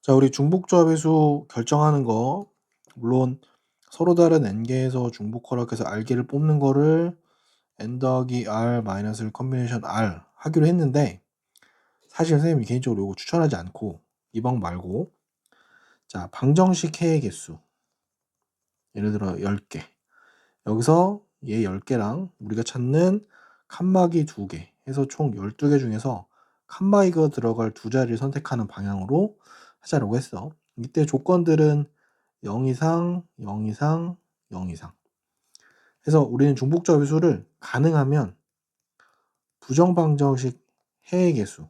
자, 우리 중복조합 회수 결정하는 거, 물론 서로 다른 n개에서 중복 허락해서 r개를 뽑는 거를 n 더하기 r 마이너스 1 컨비네이션 r 하기로 했는데, 사실 선생님이 개인적으로 이거 추천하지 않고 이 방 말고, 자, 방정식 해의 개수, 예를 들어 10개, 여기서 얘 10개랑 우리가 찾는 칸막이 2개 해서 총 12개 중에서 칸막이가 들어갈 두 자리를 선택하는 방향으로 하자라고 했어. 이때 조건들은 0 이상, 0 이상, 0 이상 해서 우리는 중복조합 회수를 가능하면 부정방정식 해의 개수를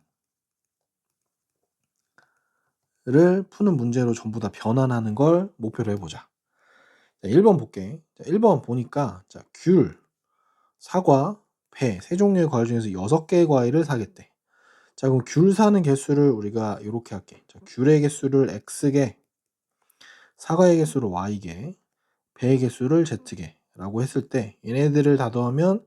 푸는 문제로 전부 다 변환하는 걸 목표로 해보자. 자, 1번 볼게. 자, 1번 보니까 자, 귤, 사과, 배, 세 종류의 과일 중에서 6개의 과일을 사겠대. 자, 그럼 귤 사는 개수를 우리가 이렇게 할게. 자, 귤의 개수를 x개, 사과의 개수를 y개, 배의 개수를 z개 라고 했을 때 얘네들을 다 더하면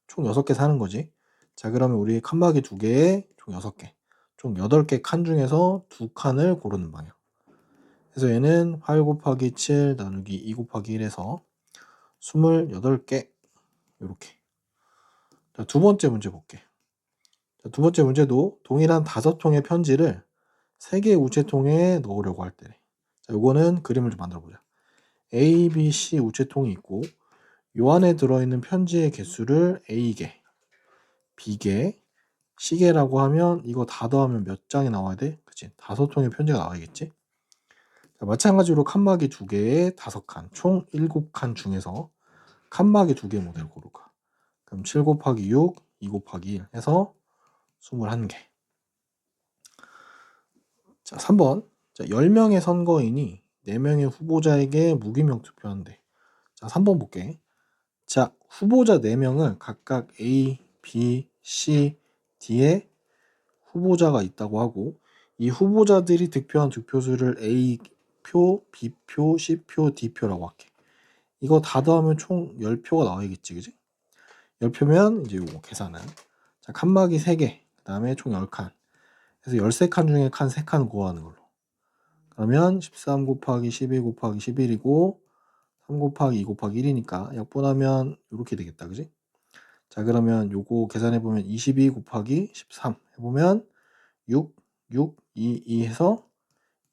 총 6개 사는 거지. 자, 그러면 우리 칸막이 2개에 총 6개, 총 8개 칸 중에서 2칸을 고르는 방향. 그래서 얘는 8 곱하기 7 나누기 2 곱하기 1에서 28개 이렇게. 자, 두 번째 문제 볼게. 자, 두 번째 문제도 동일한 5통의 편지를 3개의 우체통에 넣으려고 할 때래. 자, 요거는 그림을 좀 만들어 보자. A, B, C 우체통이 있고 요 안에 들어있는 편지의 개수를 A개, B개, C개라고 하면 이거 다 더하면 몇 장이 나와야 돼? 그치? 5통의 편지가 나와야겠지? 자, 마찬가지로 칸막이 2개에 5칸, 총 7칸 중에서 칸막이 2개 모델 고르까. 그럼 7 곱하기 6, 2 곱하기 1 해서 21개. 자, 3번. 자, 10명의 선거인이 4명의 후보자에게 무기명 투표한대. 자, 3번 볼게. 자, 후보자 4명을 각각 A, B, C, D에 후보자가 있다고 하고 이 후보자들이 득표한 득표수를 A표, B표, C표, D표라고 할게. 이거 다 더하면 총 10표가 나와야겠지, 그지? 10표면 이제 요거 계산은. 자, 칸막이 3개, 그 다음에 총 10칸. 그래서 13칸 중에 칸 3칸 구하는 걸로. 그러면 13 곱하기 12 곱하기 11이고 3 곱하기 2 곱하기 1이니까 약분하면 이렇게 되겠다, 그지? 자, 그러면 요거 계산해보면 22 곱하기 13 해보면 6, 6, 2 해서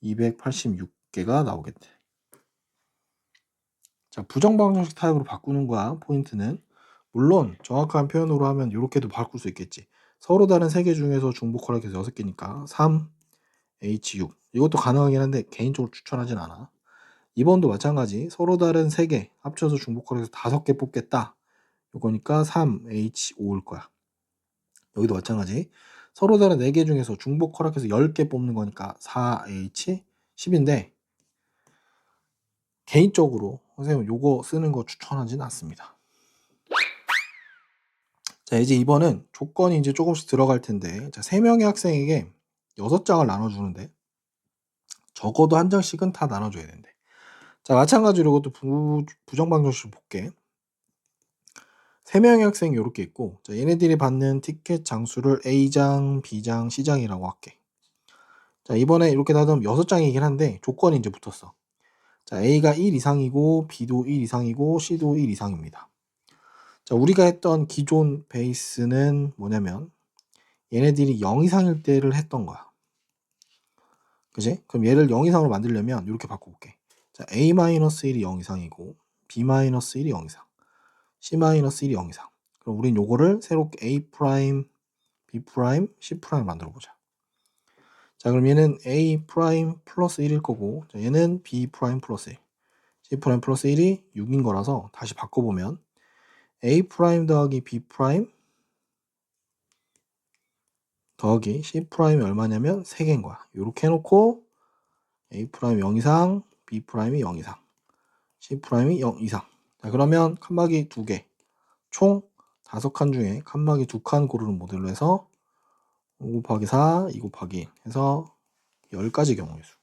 286개가 나오겠대. 자, 부정방정식 타입으로 바꾸는 거야. 포인트는 물론 정확한 표현으로 하면 이렇게도 바꿀 수 있겠지. 서로 다른 3개 중에서 중복 허락해서 6개니까 3, H6 이것도 가능하긴 한데 개인적으로 추천하진 않아. 2번도 마찬가지. 서로 다른 3개 합쳐서 중복 허락해서 5개 뽑겠다. 요거니까 3H5일 거야. 여기도 마찬가지. 서로 다른 4개 중에서 중복 허락해서 10개 뽑는 거니까 4H10인데 개인적으로 선생님 요거 쓰는 거 추천하진 않습니다. 자, 이제 2번은 조건이 이제 조금씩 들어갈 텐데, 자, 3명의 학생에게 6장을 나눠주는데 적어도 한 장씩은 다 나눠줘야 된대. 자, 마찬가지로 이것도 부정방정식을 볼게. 3명의 학생이 이렇게 있고, 자, 얘네들이 받는 티켓 장수를 A장, B장, C장이라고 할게. 자, 이번에 이렇게 다 더하면 6장이긴 한데 조건이 이제 붙었어. 자, A가 1 이상이고 B도 1 이상이고 C도 1 이상입니다. 자, 우리가 했던 기존 베이스는 뭐냐면 얘네들이 0 이상일 때를 했던 거야. 그지? 그럼 얘를 0 이상으로 만들려면 이렇게 바꿔볼게. 자, A-1이 0 이상이고 B-1이 0 이상, C-1이 0 이상. 그럼 우린 요거를 새롭게 A', B', C' 만들어보자. 자, 그럼 얘는 A' 플러스 1일 거고, 자, 얘는 B' 플러스 1, C' 플러스 1이 6인 거라서 다시 바꿔보면 A' 더하기 B' 더하기 C'이 얼마냐면 3개인 거야. 이렇게 해놓고 A' 0 이상, B' 0 이상, C' 0 이상. 자, 그러면 칸막이 2개, 총 5칸 중에 칸막이 2칸 고르는 모델로 해서 5 곱하기 4, 2 곱하기 1 해서 10가지 경우의 수.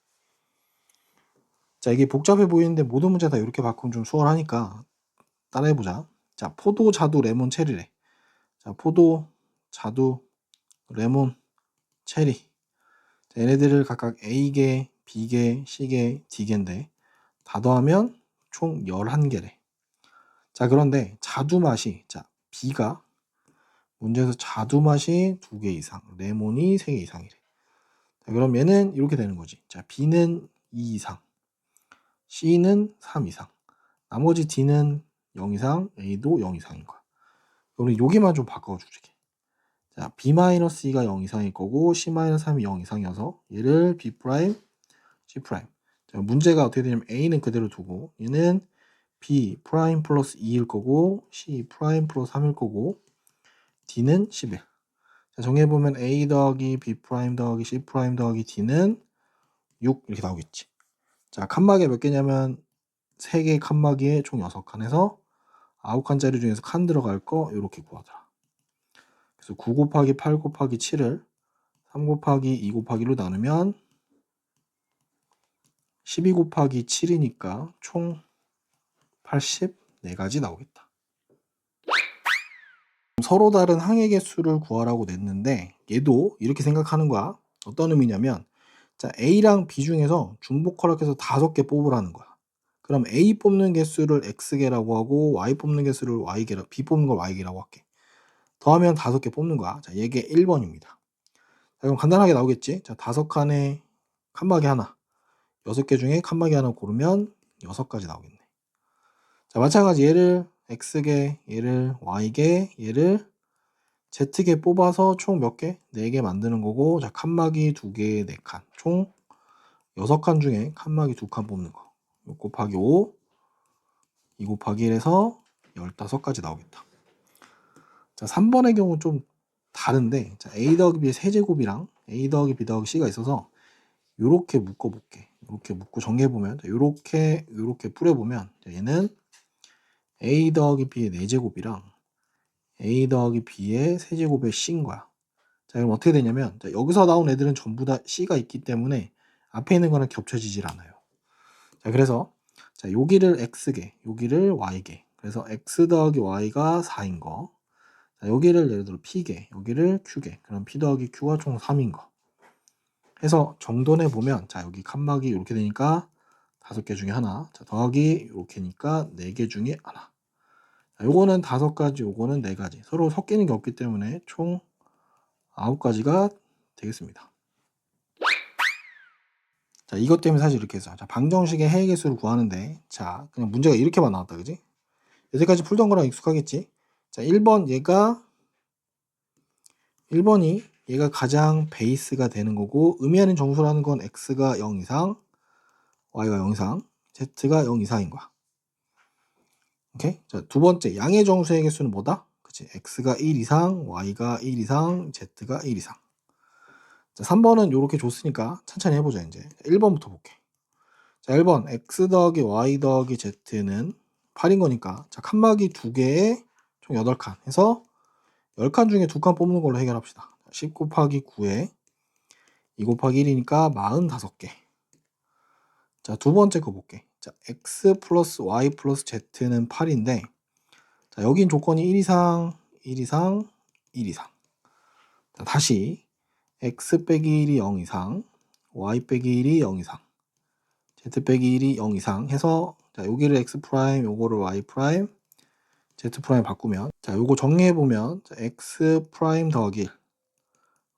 자, 이게 복잡해 보이는데 모든 문제 다 이렇게 바꾸면 좀 수월하니까 따라해보자. 자, 포도, 자두, 레몬, 체리래. 자, 포도, 자두, 레몬, 체리. 자, 얘네들을 각각 A개, B개, C개, D개인데 다 더하면 총 11개래. 자, 그런데 자두맛이, 자, B가 문제에서 자두맛이 2개 이상, 레몬이 3개 이상이래. 자, 그럼 얘는 이렇게 되는 거지. 자, B는 2 이상, C는 3 이상, 나머지 D는 0 이상, A도 0 이상인 거야. 그럼 여기만 좀 바꿔줄게. 자, B-E가 0 이상일 거고 C-3이 0 이상이어서 얘를 B', C'. 자, 문제가 어떻게 되냐면 A는 그대로 두고 얘는 B' 플러스 2일 거고 C' 플러스 3일 거고 D는 11. 자, 정리해보면 A 더하기 B' 더하기 C' 더하기 D는 6 이렇게 나오겠지. 자, 칸막이 몇 개냐면 3개 칸막이에 총 6칸 해서 9칸짜리 중에서 칸 들어갈 거 이렇게 구하더라. 그래서 9 곱하기 8 곱하기 7을 3 곱하기 2 곱하기 1로 나누면 12 곱하기 7이니까 총 84가지 나오겠다. 서로 다른 항의 개수를 구하라고 냈는데 얘도 이렇게 생각하는 거야. 어떤 의미냐면 자, A랑 B 중에서 중복 허락해서 5개 뽑으라는 거야. 그럼 A 뽑는 개수를 X개라고 하고 Y 뽑는 개수를 Y개라, B 뽑는 걸 Y개라고 할게. 더하면 5개 뽑는 거야. 자, 얘게 1번입니다. 자, 그럼 간단하게 나오겠지? 자, 5칸에 칸막이 하나, 6개 중에 칸막이 하나 고르면 6가지 나오겠네. 자, 마찬가지 얘를 X개, 얘를 Y개, 얘를 Z개 뽑아서 총 몇 개? 4개 만드는 거고, 자, 칸막이 2개, 4칸. 총 6칸 중에 칸막이 2칸 뽑는 거. 6 곱하기 5, 2 곱하기 1에서 15가지 나오겠다. 자, 3번의 경우 좀 다른데, 자, A 더하기 B의 세제곱이랑 A 더하기 B 더하기 C가 있어서 요렇게 묶어볼게. 이렇게 묶고 정리해보면, 요렇게 뿌려보면, 얘는 A 더하기 B의 4제곱이랑 A 더하기 B의 세제곱의 C인 거야. 자, 그럼 어떻게 되냐면, 자, 여기서 나온 애들은 전부 다 C가 있기 때문에 앞에 있는 거랑 겹쳐지질 않아요. 자, 그래서 자, 여기를 X개, 여기를 Y개. 그래서 X 더하기 Y가 4인 거. 자, 여기를 예를 들어 P개, 여기를 Q개. 그럼 P 더하기 Q가 총 3인 거. 해서 정돈해 보면 자, 여기 칸막이 이렇게 되니까 5개 중에 하나. 자, 더하기 이렇게니까 4개 중에 하나. 자, 요거는 5가지, 요거는 4가지. 서로 섞이는 게 없기 때문에 총 9가지가 되겠습니다. 자, 이것 때문에 사실 이렇게 해서 자, 방정식의 해의 개수를 구하는데 자, 그냥 문제가 이렇게만 나왔다, 그지? 여태까지 풀던 거랑 익숙하겠지? 자, 1번이 얘가 가장 베이스가 되는 거고 의미하는 정수라는 건 x가 0 이상, y가 0 이상, z가 0 이상인 거야. 오케이? 자, 두 번째 양의 정수의 개수는 뭐다? 그치? x가 1 이상, y가 1 이상, z가 1 이상. 자, 3번은 이렇게 줬으니까 천천히 해보자 이제. 1번부터 볼게. 자, 1번 x 더하기 y 더하기 z는 8인 거니까 자, 칸막이 2개에 총 8칸 해서 10칸 중에 2칸 뽑는 걸로 해결합시다. 10 곱하기 9에 2 곱하기 1이니까 45개. 자, 두 번째 거 볼게. 자, x 플러스 y 플러스 z는 8인데 자, 여긴 조건이 1 이상, 1 이상, 1 이상. 자, 다시 x 빼기 1이 0 이상, y 빼기 1이 0 이상, z 빼기 1이 0 이상 해서 자, 여기를 x 프라임, 요거를 y 프라임, z 프라임 바꾸면 자, 요거 정리해 보면 x 프라임 더하기 1,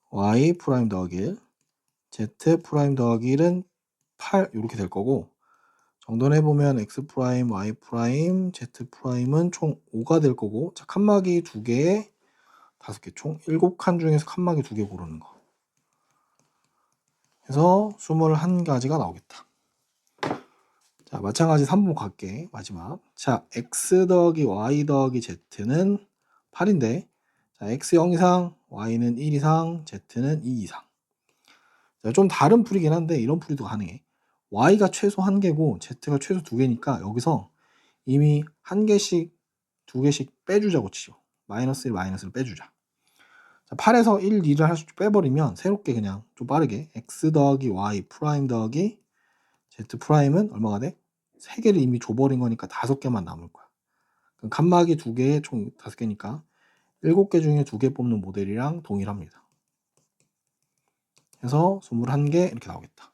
y 프라임 더하기 1, z 프라임 더하기 1은 8 이렇게 될 거고 정돈해 보면 x 프라임, y 프라임, z 프라임은 총 5가 될 거고 자, 칸막이 2개에 5개 총 7칸 중에서 칸막이 2개 고르는 거. 해서 21가지가 나오겠다. 자, 마찬가지 3번 갈게. 마지막. 자, x 더하기 y 더하기 z는 8인데 자, x 0 이상, y는 1 이상, z는 2 이상. 자, 좀 다른 풀이긴 한데 이런 풀이도 가능해. y가 최소 1개고 z가 최소 2개니까 여기서 이미 1개씩 2개씩 빼주자고 치죠. 마이너스 1 마이너스를 빼주자. 자, 8에서 1, 2를 할 수 빼버리면 새롭게 그냥 좀 빠르게 x 더하기 y 프라임 더하기 z 프라임은 얼마가 돼? 3개를 이미 줘버린 거니까 5개만 남을 거야. 그럼 칸막이 2개에 총 5개니까 7개 중에 2개 뽑는 모델이랑 동일합니다. 해서 21개 이렇게 나오겠다.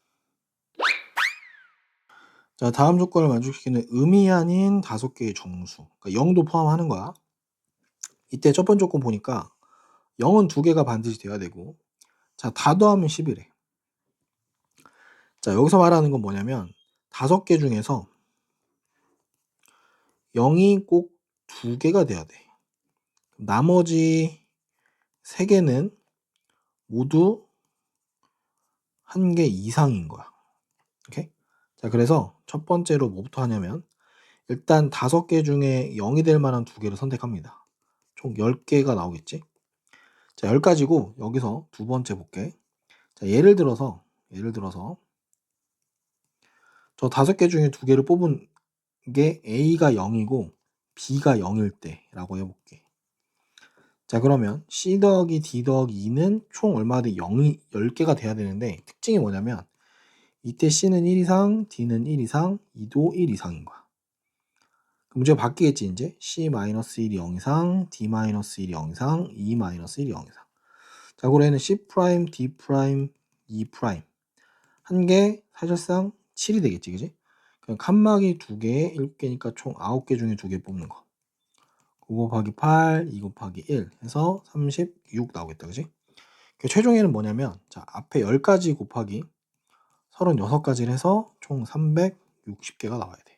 자, 다음 조건을 만족시키는 음이 아닌 5개의 정수. 그러니까 0도 포함하는 거야. 이때 첫 번째 조건 보니까 0은 2개가 반드시 돼야 되고, 자, 다 더하면 10이래. 자, 여기서 말하는 건 뭐냐면 5개 중에서 0이 꼭 2개가 돼야 돼. 나머지 3개는 모두 1개 이상인 거야. 오케이? 자, 그래서 첫 번째로 뭐부터 하냐면 일단 5개 중에 0이 될 만한 2개를 선택합니다. 총 10개가 나오겠지? 자, 10가지고 여기서 두 번째 볼게. 자, 예를 들어서 저 5개 중에 2개를 뽑은 게 A가 0이고 B가 0일 때라고 해볼게. 자, 그러면 C 더하기 D 더하기 2는 총 얼마든 0이 10개가 돼야 되는데 특징이 뭐냐면 이때 C는 1 이상, D는 1 이상, 2도 1 이상인 거야. 그럼 문제가 바뀌겠지 이제. C-1이 0 이상, D-1이 0 이상, E-1이 0 이상. 자, 그러면 C', D', E' 한 개 사실상 7이 되겠지, 그지? 그럼 칸막이 2개에 7개니까 총 9개 중에 2개 뽑는 거. 9 곱하기 8, 2 곱하기 1 해서 36 나오겠다, 그지? 그 최종에는 뭐냐면, 자, 앞에 10가지 곱하기 36가지를 해서 총 360개가 나와야 돼.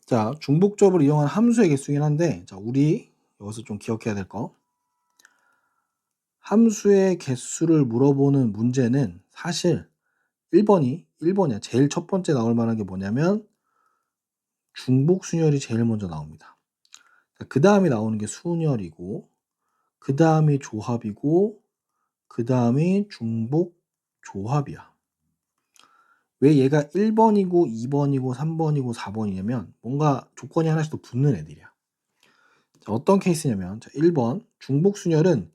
자, 중복조합을 이용한 함수의 개수이긴 한데, 자, 우리 여기서 좀 기억해야 될 거. 함수의 개수를 물어보는 문제는 사실 1번이야. 제일 첫 번째 나올 만한 게 뭐냐면 중복순열이 제일 먼저 나옵니다. 그 다음에 나오는 게 순열이고, 그 다음이 조합이고, 그 다음이 중복조합이야. 왜 얘가 1번이고 2번이고 3번이고 4번이냐면 뭔가 조건이 하나씩 더 붙는 애들이야. 자, 어떤 케이스냐면 자, 1번 중복순열은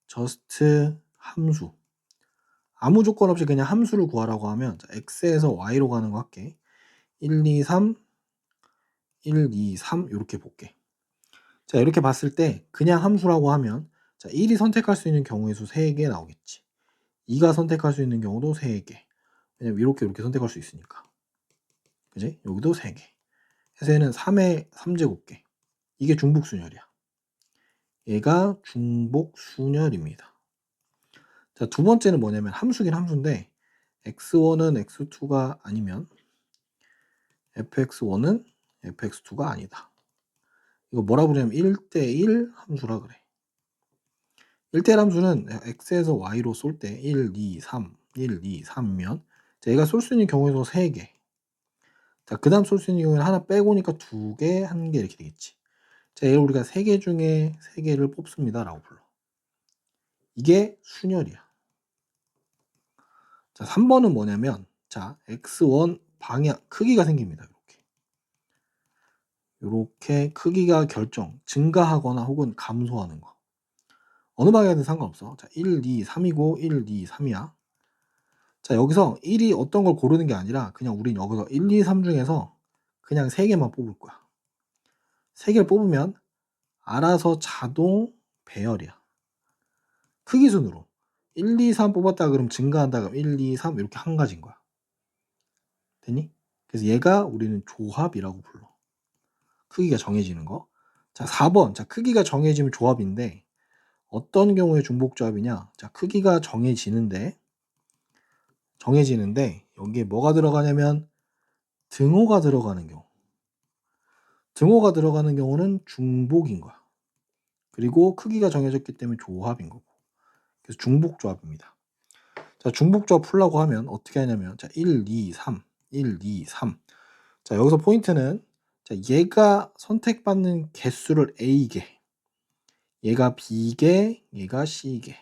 just 함수. 아무 조건 없이 그냥 함수를 구하라고 하면 자, x에서 y로 가는 거 할게. 1, 2, 3, 1, 2, 3 이렇게 볼게. 자, 이렇게 봤을 때 그냥 함수라고 하면 자, 1이 선택할 수 있는 경우의 수 3개 나오겠지. 2가 선택할 수 있는 경우도 3개. 왜냐면 이렇게 선택할 수 있으니까. 그지? 여기도 3개. 그래서 얘는 3의 3제곱계. 이게 중복순열이야. 얘가 중복순열입니다. 자, 두 번째는 뭐냐면 함수긴 함수인데 x1은 x2가 아니면 fx1은 fx2가 아니다. 이거 뭐라 부르냐면 1대1 함수라 그래. 1대1 함수는 x에서 y로 쏠 때 1, 2, 3, 1, 2, 3면 얘가 쏠 수 있는 경우에도 3개. 자, 그 다음 쏠 수 있는 경우에는 하나 빼고니까 2개, 1개 이렇게 되겠지. 자, 얘를 우리가 3개 중에 3개를 뽑습니다 라고 불러. 이게 순열이야. 자, 3번은 뭐냐면 자, x1 방향 크기가 생깁니다. 이렇게 크기가 증가하거나 혹은 감소하는 거. 어느 방향이든 상관없어. 자, 1, 2, 3이고 1, 2, 3이야. 자, 여기서 1이 어떤 걸 고르는 게 아니라 그냥 우린 여기서 1, 2, 3 중에서 그냥 3개만 뽑을 거야. 3개를 뽑으면 알아서 자동 배열이야. 크기 순으로. 1, 2, 3 뽑았다 그러면 증가한다 그러면 1, 2, 3 이렇게 한 가지인 거야. 됐니? 그래서 얘가 우리는 조합이라고 불러. 크기가 정해지는 거. 자, 4번. 자, 크기가 정해지면 조합인데 어떤 경우에 중복조합이냐? 자, 크기가 정해지는데 여기에 뭐가 들어가냐면 등호가 들어가는 경우. 등호가 들어가는 경우는 중복인 거야. 그리고 크기가 정해졌기 때문에 조합인 거고. 그래서 중복조합입니다. 자, 중복조합 풀라고 하면 어떻게 하냐면 자, 1, 2, 3, 1, 2, 3. 자, 여기서 포인트는 자, 얘가 선택받는 개수를 A개, 얘가 B개, 얘가 C개.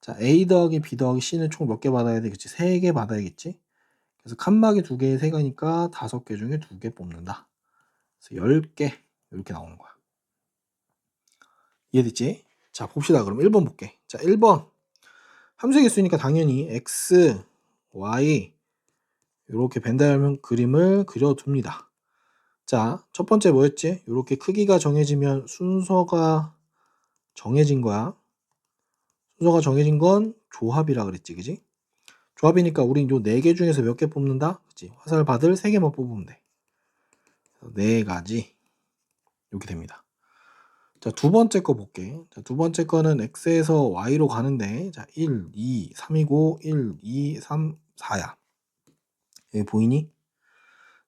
자, A 더하기 B 더하기 C는 총 몇 개 받아야 되겠지? 3개 받아야겠지? 그래서 칸막이 2개에 3개니까 5개 중에 2개 뽑는다. 그래서 10개 이렇게 나오는 거야. 이해됐지? 자, 봅시다. 그럼 1번 볼게. 자, 1번 함수의 개수니까 당연히 x, y 이렇게 벤다이아몬 그림을 그려둡니다. 자, 첫 번째 뭐였지? 이렇게 크기가 정해지면 순서가 정해진 거야. 순서가 정해진 건 조합이라 그랬지, 그지? 조합이니까 우린 요 4개 중에서 몇 개 뽑는다? 그치? 화살 받을 3개만 뽑으면 돼. 4가지. 이렇게 됩니다. 자, 두 번째 거 볼게. 자, 두 번째 거는 x에서 y로 가는데, 자, 1, 2, 3이고, 1, 2, 3, 4야. 여기 보이니?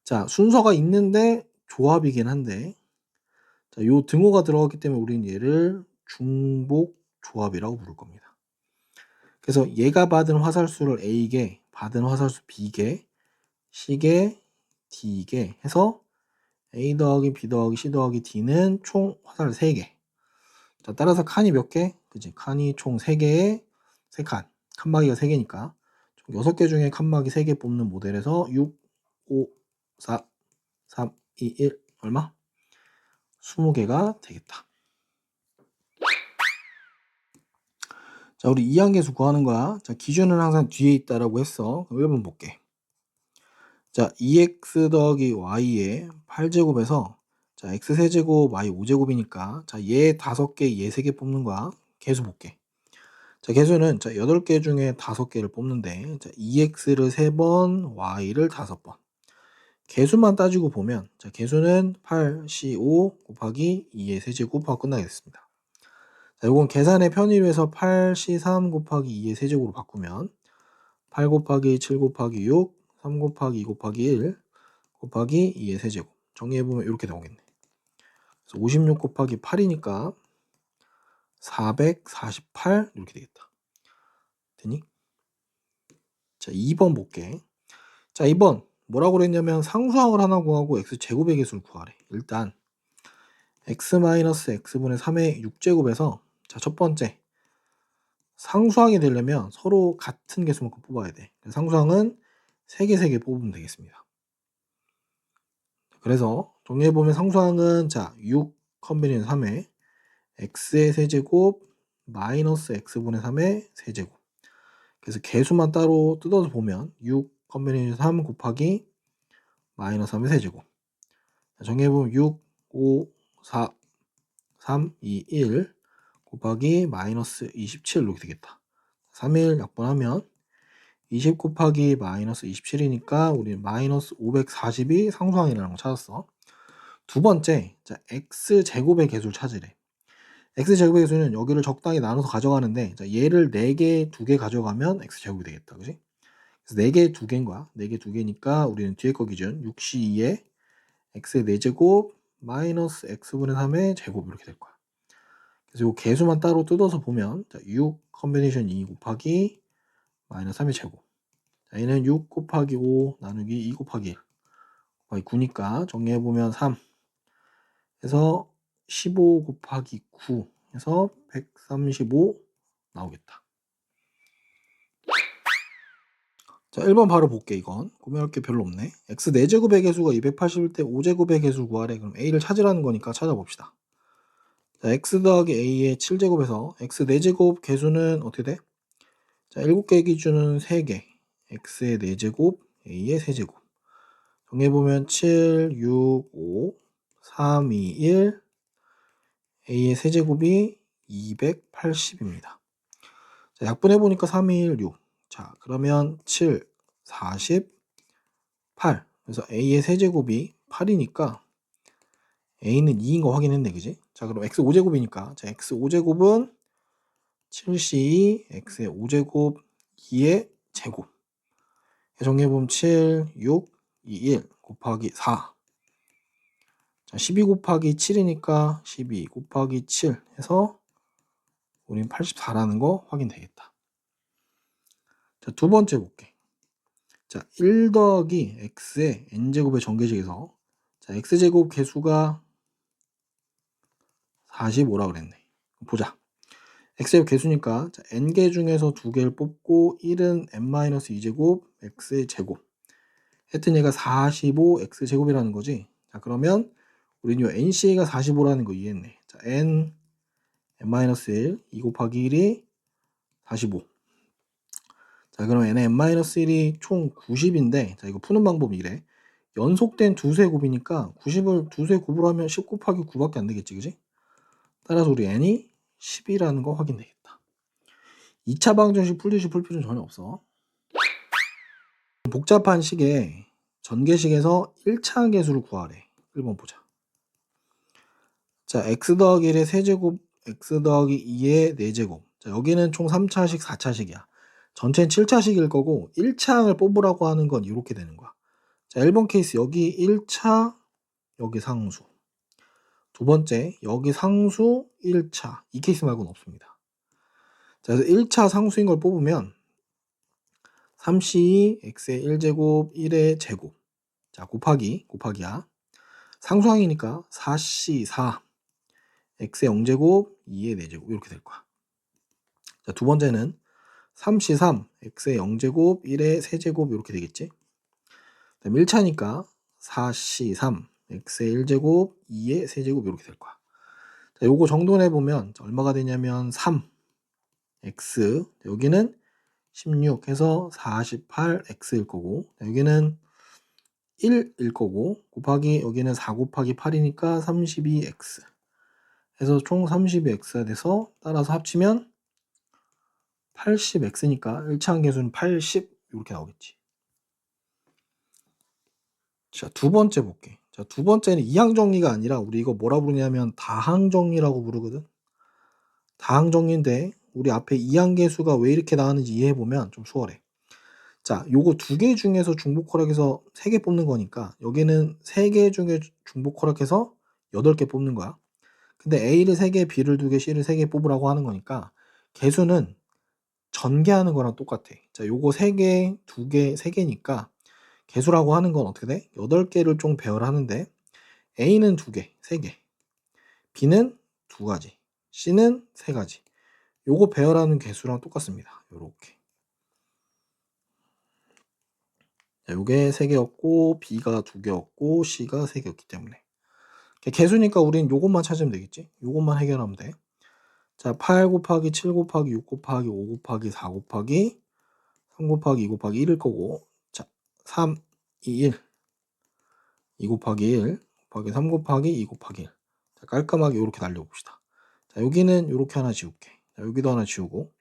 자, 순서가 있는데 조합이긴 한데, 자, 요 등호가 들어갔기 때문에 우리는 얘를 중복 조합이라고 부를 겁니다. 그래서 얘가 받은 화살수를 A개, 받은 화살수 B개, C개, D개 해서 A 더하기 B 더하기 C 더하기 D는 총 화살 3개. 자, 따라서 칸이 몇 개? 그치? 칸이 총 3개에 3칸. 칸막이가 3개니까 총 6개 중에 칸막이 3개 뽑는 모델에서 6, 5, 4, 3, 2, 1 얼마? 20개가 되겠다. 자, 우리 이항계수 구하는 거야. 자, 기준은 항상 뒤에 있다라고 했어. 그럼 1번 볼게. 자, 2x 더하기 y의 8제곱에서 자, x 세제곱 y 5제곱이니까 자, 얘 5개, 얘 3개 뽑는 거야. 개수 볼게. 자, 개수는 자, 8개 중에 5개를 뽑는데 자, 2x를 3번, y를 5번. 개수만 따지고 보면 자, 개수는 8c5 곱하기 2의 세제곱 하고 끝나겠습니다. 자, 요건 계산의 편의를 위해서 8c3 곱하기 2의 세제곱으로 바꾸면 8 곱하기 7 곱하기 6, 3 곱하기 2 곱하기 1 곱하기 2의 세제곱. 정리해보면 이렇게 나오겠네. 그래서 56 곱하기 8이니까 448 이렇게 되겠다. 되니? 자, 2번 볼게. 자, 2번 뭐라고 그랬냐면 상수항을 하나 구하고 x제곱의 개수를 구하래. 일단 x-x분의 3의 6제곱에서 자, 첫 번째 상수항이 되려면 서로 같은 개수만큼 뽑아야 돼. 상수항은 3개 뽑으면 되겠습니다. 그래서 정리해보면 상수항은 자, 6 컨비니언스 3의 x의 세제곱 마이너스 x분의 3의 세제곱. 그래서 개수만 따로 뜯어서 보면 6 컨비니언스 3 곱하기 마이너스 3의 세제곱. 정리해보면 6, 5, 4, 3, 2, 1 곱하기 마이너스 27 이렇게 되겠다. 3일 약분하면 20 곱하기 마이너스 27이니까 우리 마이너스 540이 상수항이라는 걸 찾았어. 두 번째, 자, x제곱의 개수를 찾으래. x제곱의 개수는 여기를 적당히 나눠서 가져가는데 자, 얘를 4개, 2개 가져가면 x제곱이 되겠다. 그지? 그래서 4개, 2개인 거야. 4개, 2개니까 우리는 뒤에 거 기준 6c2에 x의 4제곱 마이너스 x분의 3의 제곱 이렇게 될 거야. 그래서 이 개수만 따로 뜯어서 보면 자, 6 컨비네이션 2 곱하기 마이너스 3의 제곱. 자, 얘는 6 곱하기 5 나누기 2 곱하기 1 곱하기 9니까 정리해보면 3 해서 15 곱하기 9 해서 135 나오겠다. 자, 1번 바로 볼게. 이건 고민할 게 별로 없네. x 4제곱의 개수가 280일 때 5제곱의 개수를 구하래. 그럼 a를 찾으라는 거니까 찾아봅시다. 자, x 더하기 a의 7제곱에서 x 4제곱 개수는 어떻게 돼? 자, 7개 기준은 3개. x의 4제곱, a의 세제곱. 정리해보면 7, 6, 5, 3, 2, 1 a의 세제곱이 280입니다. 자, 약분해보니까 3, 2, 1, 6. 자, 그러면 7, 48. 그래서 a의 세제곱이 8이니까 a는 2인 거 확인했네, 그지? 자, 그럼 x 5제곱이니까 자, x 5제곱은 7c2 x의 5제곱 2의 제곱. 정리해보면 7, 6, 2, 1 곱하기 4. 자, 12 곱하기 7이니까 12 곱하기 7 해서 우린 84라는 거 확인되겠다. 자, 두 번째 볼게. 자, 1 더하기 x의 n제곱의 전개식에서 자, x제곱 개수가 45라 그랬네. 보자. x제곱 개수니까 자, n개 중에서 2개를 뽑고 1은 n-2제곱 x의 제곱. 하여튼 얘가 45 x제곱이라는 거지. 자, 그러면 우린 요 nc가 45라는 거 이해했네. 자, n-1 2 곱하기 1이 45. 자, 그럼 n-1이 총 90인데 자, 이거 푸는 방법이 이래. 연속된 두세 곱이니까 90을 두세 곱으로 하면 10 곱하기 9밖에 안 되겠지, 그지? 따라서 우리 n이 10이라는 거 확인되겠다. 2차 방정식 풀듯이 풀 필요는 전혀 없어. 복잡한 식의 전개식에서 1차 함계수를 구하래. 1번 보자. 자, x 더하기 1의 세제곱, x 더하기 2의 4제곱. 자, 여기는 총 3차식, 4차식이야. 전체는 7차식일 거고 1차항을 뽑으라고 하는 건 이렇게 되는 거야. 자, 1번 케이스 여기 1차, 여기 상수. 두 번째, 여기 상수 1차. 이 케이스 말고는 없습니다. 자, 그래서 1차 상수인 걸 뽑으면 3c x의 1제곱 1의 제곱. 자, 곱하기야. 상수항이니까 4c 4 x의 0제곱 2의 4제곱 이렇게 될 거야. 자, 두 번째는 3c 3 x의 0제곱 1의 세제곱 이렇게 되겠지. 그다음 1차니까 4c 3 x의 1제곱 2의 세제곱 이렇게 될 거야. 자, 요거 정돈해 보면 얼마가 되냐면 3 x 여기는 16 해서 48 x일 거고 여기는 1일 거고 곱하기 여기는 4 곱하기 8이니까 32x 해서 총 32x가 돼서 따라서 합치면 80x니까 1차 함계수는 80 이렇게 나오겠지. 자, 두 번째 볼게. 자, 두 번째는 이항 정리가 아니라 우리 이거 뭐라 부르냐면 다항 정리라고 부르거든. 다항 정리인데 우리 앞에 이항계수가 왜 이렇게 나왔는지 이해해 보면 좀 수월해. 자, 요거 두 개 중에서 중복 허락해서 3개 뽑는 거니까 여기는 3개 중에 중복 허락해서 8개 뽑는 거야. 근데 A를 3개, B를 2개, C를 3개 뽑으라고 하는 거니까 개수는 전개하는 거랑 똑같아. 자, 요거 3개, 2개, 3개니까 개수라고 하는 건 어떻게 돼? 8개를 좀 배열하는데 A는 2개, 3개, B는 2가지, C는 3가지. 요거 배열하는 개수랑 똑같습니다. 요렇게. 자, 요게 3개였고 B가 2개였고 C가 3개였기 때문에 개수니까 우린 요것만 찾으면 되겠지. 요것만 해결하면 돼. 자, 8 곱하기 7 곱하기 6 곱하기 5 곱하기 4 곱하기 3 곱하기 2 곱하기 1일 거고 자, 3, 2, 1 2 곱하기 1 곱하기 3 곱하기 2 곱하기 1 자, 깔끔하게 이렇게 날려봅시다. 자, 여기는 이렇게 하나 지울게. 자, 여기도 하나 지우고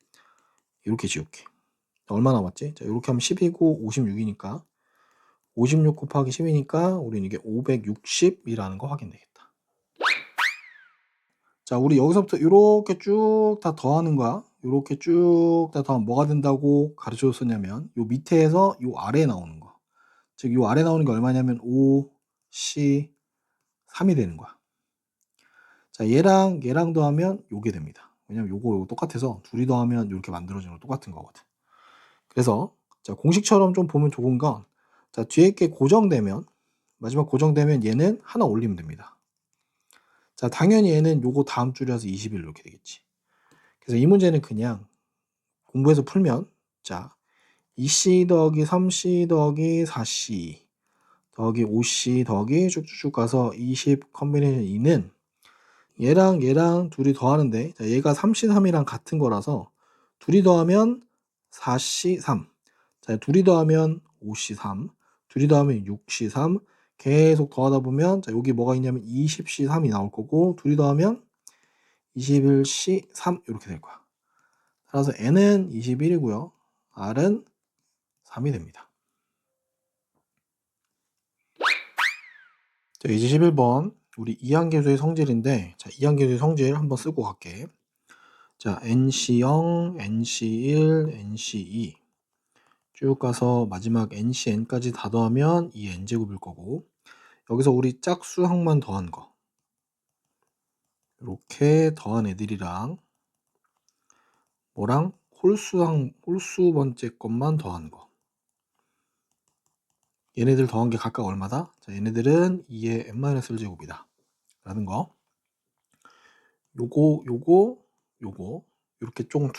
이렇게 지울게. 자, 얼마 남았지? 자, 이렇게 하면 10이고 56이니까 56 곱하기 10이니까 우리는 이게 560이라는 거 확인되겠다. 자, 우리 여기서부터 이렇게 쭉 다 더하는 거야. 이렇게 쭉 다 더하면 뭐가 된다고 가르쳐 줬었냐면 요 밑에서 요 아래에 나오는 거. 즉 요 아래 나오는 게 얼마냐면 5, C, 3이 되는 거야. 자, 얘랑 더하면 요게 됩니다. 왜냐면 요거 똑같아서 둘이 더하면 이렇게 만들어지는 거 똑같은 거거든. 그래서 자, 공식처럼 좀 보면 좋은 건 자, 뒤에 게 고정되면 마지막 고정되면 얘는 하나 올리면 됩니다. 자, 당연히 얘는 요거 다음 줄이라서 21 이렇게 되겠지. 그래서 이 문제는 그냥 공부해서 풀면 자 2c 더하기 3c 더하기 4c 더하기 5c 더하기 쭉쭉쭉 가서 20 컨비네이션 2는 얘랑 둘이 더하는데 자, 얘가 3c3이랑 같은 거라서 둘이 더하면 4c3 자, 둘이 더하면 5c3 둘이 더하면 6c3 계속 더하다 보면 자, 여기 뭐가 있냐면 20c3이 나올 거고 둘이 더하면 21c3 이렇게 될 거야. 따라서 n은 21이고요. r은 3이 됩니다. 자, 이제 11번 우리 이항계수의 성질인데 자, 이항계수의 성질 한번 쓰고 갈게. 자, NC0, NC1, NC2 쭉 가서 마지막 NCn까지 다 더하면 이 n제곱일 거고 여기서 우리 짝수항만 더한 거 이렇게 더한 애들이랑 뭐랑 홀수 번째 것만 더한 거 얘네들 더한 게 각각 얼마다? 자, 얘네들은 2의 n-1제곱이다 라는 거 요거 이렇게 총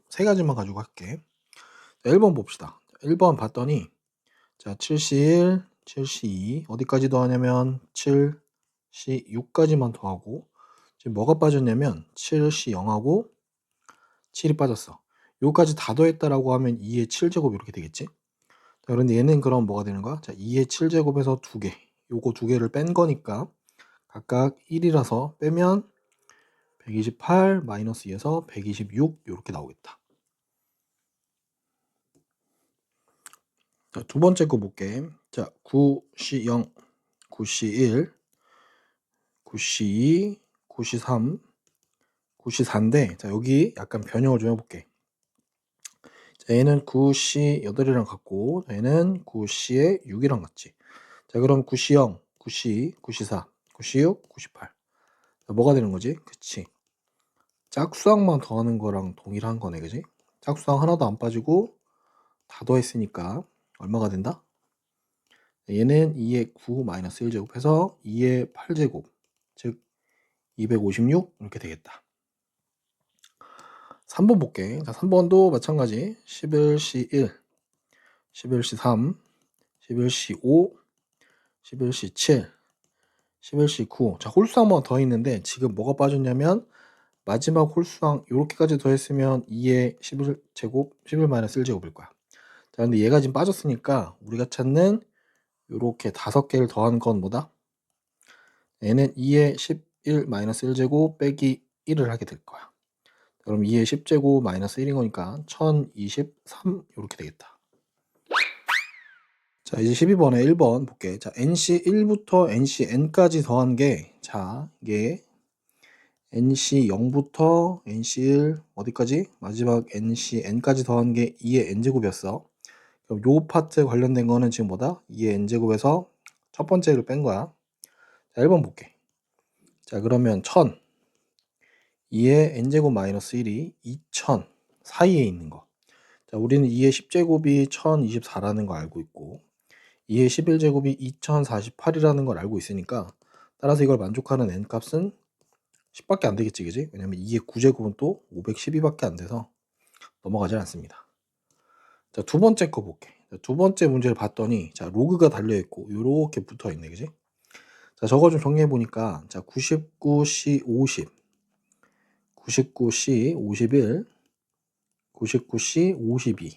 세 가지만 가지고 할게. 자, 1번 봅시다. 1번 봤더니 자, 7C1, 7C2 어디까지 더하냐면 7C6까지만 더하고 지금 뭐가 빠졌냐면 7C0하고 7이 빠졌어. 요까지 다 더했다라고 하면 2의 7제곱 이렇게 되겠지? 자, 그런데 얘는 그럼 뭐가 되는 거야? 자, 2의 7제곱에서 2개 요거 2개를 뺀 거니까 각각 1이라서 빼면 128 마이너스 2에서 126 이렇게 나오겠다. 자, 두 번째 거 볼게. 자, 9C 0, 9C 1, 9C 2, 9C 3, 9C 4인데 자, 여기 약간 변형을 좀 해볼게. 자, 얘는 9C 8이랑 같고 얘는 9C에 6이랑 같지. 자, 그럼 9C 0, 9C 2, 9C 4, 9C 6, 9C 8. 자, 뭐가 되는 거지? 그치. 짝수항만 더하는 거랑 동일한 거네, 그지? 짝수항 하나도 안 빠지고 다 더했으니까 얼마가 된다? 얘는 2의 9 마이너스 1제곱 해서 2의 8제곱, 즉 256 이렇게 되겠다. 3번 볼게. 자, 3번도 마찬가지. 11C 1, 11C 3, 11C 5, 11C 7, 11C 9. 자, 홀수항 한번 더 있는데 지금 뭐가 빠졌냐면 마지막 홀수항 요렇게까지 더했으면 2의 11제곱, 11 마이너스 1제곱일 거야. 자, 근데 얘가 지금 빠졌으니까 우리가 찾는 요렇게 5개를 더한 건 뭐다? 얘는 2의 11 마이너스 1제곱 빼기 1을 하게 될 거야. 그럼 2의 10제곱 마이너스 1인 거니까 1023 이렇게 되겠다. 자, 이제 12번에 1번 볼게. 자, NC1부터 NCN까지 더한 게, 자, 이게 NC0부터 NC1 어디까지? 마지막 NCN까지 더한 게 2의 N제곱이었어. 그럼 요 파트 관련된 거는 지금 뭐다? 2의 N제곱에서 첫 번째를 뺀 거야. 자, 1번 볼게. 자, 그러면 1000 2의 N제곱 마이너스 1이 2000 사이에 있는 거. 자, 우리는 2의 10제곱이 1024라는 거 알고 있고 2의 11제곱이 2048이라는 걸 알고 있으니까 따라서 이걸 만족하는 n값은 10밖에 안 되겠지, 그지? 왜냐면 2의 9제곱은 또 512밖에 안 돼서 넘어가지 않습니다. 자, 두 번째 거 볼게. 자, 두 번째 문제를 봤더니 자, 로그가 달려있고 요렇게 붙어있네, 그지? 자, 저거 좀 정리해보니까 자, 99C 50, 99C 51, 99C 52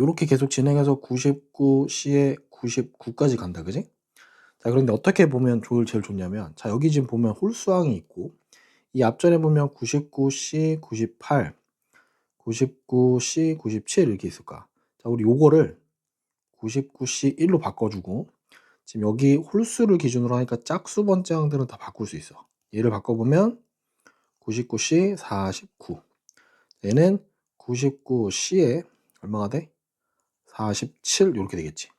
요렇게 계속 진행해서 99C에 99까지 간다, 그지? 자, 그런데 어떻게 보면 제일 좋냐면 자, 여기 지금 보면 홀수항이 있고 이 앞전에 보면 99C 98, 99C 97 이렇게 있을 거야. 자, 우리 요거를 99C 1로 바꿔주고 지금 여기 홀수를 기준으로 하니까 짝수 번째항들은 다 바꿀 수 있어. 얘를 바꿔보면 99C 49 얘는 99C에 얼마가 돼? 47 이렇게 되겠지.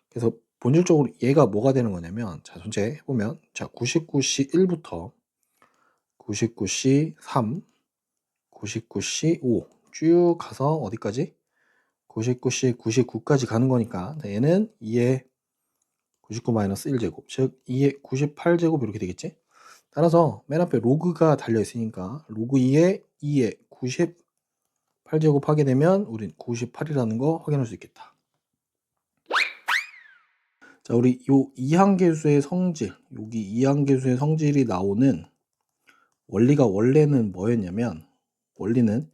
그래서 본질적으로 얘가 뭐가 되는 거냐면 자, 전체 해보면 자, 99C 1부터 99C 3, 99C 5 쭉 가서 어디까지? 99C 99까지 가는 거니까 얘는 2의 99-1제곱 즉 2의 98제곱 이렇게 되겠지? 따라서 맨 앞에 로그가 달려 있으니까 로그 2의 98제곱 하게 되면 우린 98이라는 거 확인할 수 있겠다. 자, 우리 요 이항계수의 성질, 여기 이항계수의 성질이 나오는 원리가 원래는 뭐였냐면 원리는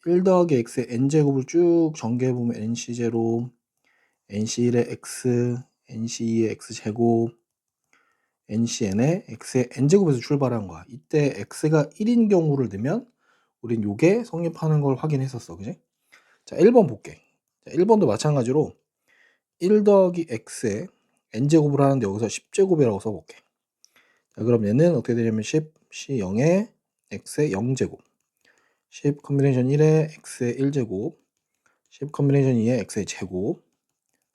1 더하기 x의 n제곱을 쭉 전개해보면 nc0, nc1의 x, nc2의 x제곱, ncn의 x의 n제곱에서 출발한 거야. 이때 x가 1인 경우를 넣으면 우린 요게 성립하는 걸 확인했었어, 그지? 자, 1번 볼게. 자, 1번도 마찬가지로 1 더하기 x의 n제곱을 하는데 여기서 10제곱이라고 써볼게. 자, 그럼 얘는 어떻게 되냐면 10, C0에 x의 0제곱 10 컨비네이션 1에 x의 1제곱 10 컨비네이션 2에 x의 제곱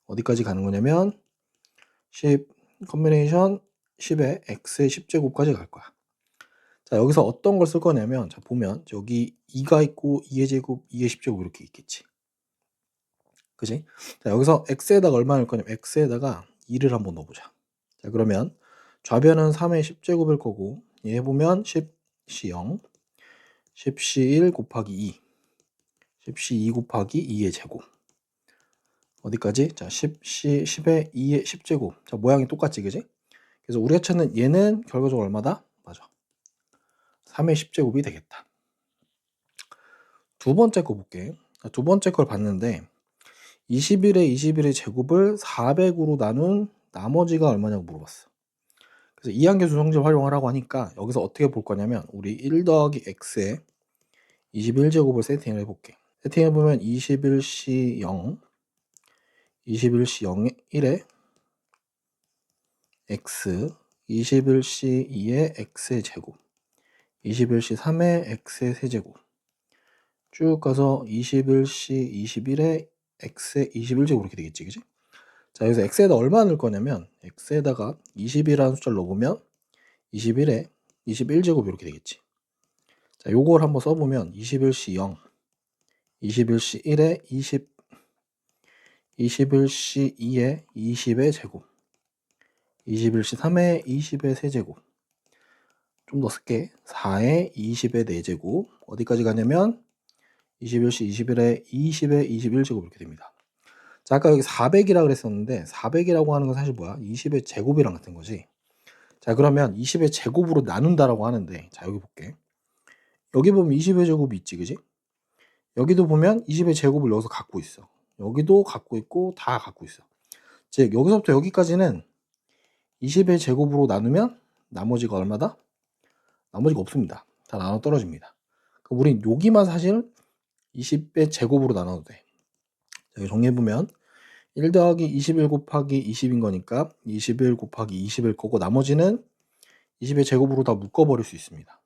어디까지 가는 거냐면 10 컨비네이션 10에 x의 10제곱까지 갈 거야. 자, 여기서 어떤 걸 쓸 거냐면 자, 보면 여기 2가 있고 2의 제곱 2의 10제곱 이렇게 있겠지, 그지? 자, 여기서 x에다가 얼마 넣을 거냐면 x에다가 2를 한번 넣어보자. 자, 그러면 좌변은 3의 10제곱일 거고 얘 해보면 10C0 10C1 곱하기 2 10C2 곱하기 2의 제곱 어디까지? 자, 10C 10의 2의 10제곱. 자, 모양이 똑같지, 그지? 그래서 우리가 찾는 얘는 결과적으로 얼마다? 맞아, 3의 10제곱이 되겠다. 두 번째 거 볼게. 두 번째 걸 봤는데 21의 21의 제곱을 400으로 나눈 나머지가 얼마냐고 물어봤어. 그래서 이항계수 성질 활용하라고 하니까 여기서 어떻게 볼 거냐면 우리 1 더하기 x에 21제곱을 세팅을 해볼게. 세팅해보면 21C0 21시 1에 x, 21시 2에 x의 제곱, 21시 3에 x의 세제곱, 쭉 가서 21시 21에 x의 21제곱 이렇게 되겠지, 그지? 자, 여기서 x에다 얼마 넣을 거냐면 x에다가 20이라는 숫자를 넣어보면 21에 21제곱 이렇게 되겠지. 자, 요걸 한번 써보면 21시 0, 21시 1에 20, 21시 2에 20의 제곱, 21시 3에 20의 세제곱, 좀 더 쓸게. 4에 20의 4제곱, 어디까지 가냐면 21시 20일에 20의 21제곱 이렇게 됩니다. 자, 아까 여기 400이라고 그랬었는데 400이라고 하는 건 사실 뭐야? 20의 제곱이랑 같은 거지. 자, 그러면 20의 제곱으로 나눈다라고 하는데, 자, 여기 볼게. 여기 보면 20의 제곱이 있지, 그지? 여기도 보면 20의 제곱을 여기서 갖고 있어. 여기도 갖고 있고 다 갖고 있어. 즉 여기서부터 여기까지는 20의 제곱으로 나누면 나머지가 얼마다? 나머지가 없습니다. 다 나눠 떨어집니다. 그럼 우린 여기만 사실 20의 제곱으로 나눠도 돼. 여기 정리해보면 1 더하기 21 곱하기 20인 거니까 21 곱하기 20일 거고 나머지는 20의 제곱으로 다 묶어버릴 수 있습니다.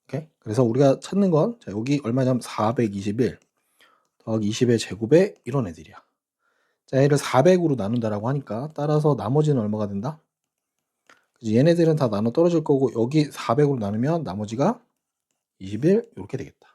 오케이? 그래서 우리가 찾는 건 자, 여기 얼마냐면 421 더하기 20의 제곱에 이런 애들이야. 자, 얘를 400으로 나눈다라고 하니까 따라서 나머지는 얼마가 된다? 그치? 얘네들은 다 나눠 떨어질 거고 여기 400으로 나누면 나머지가 21 이렇게 되겠다.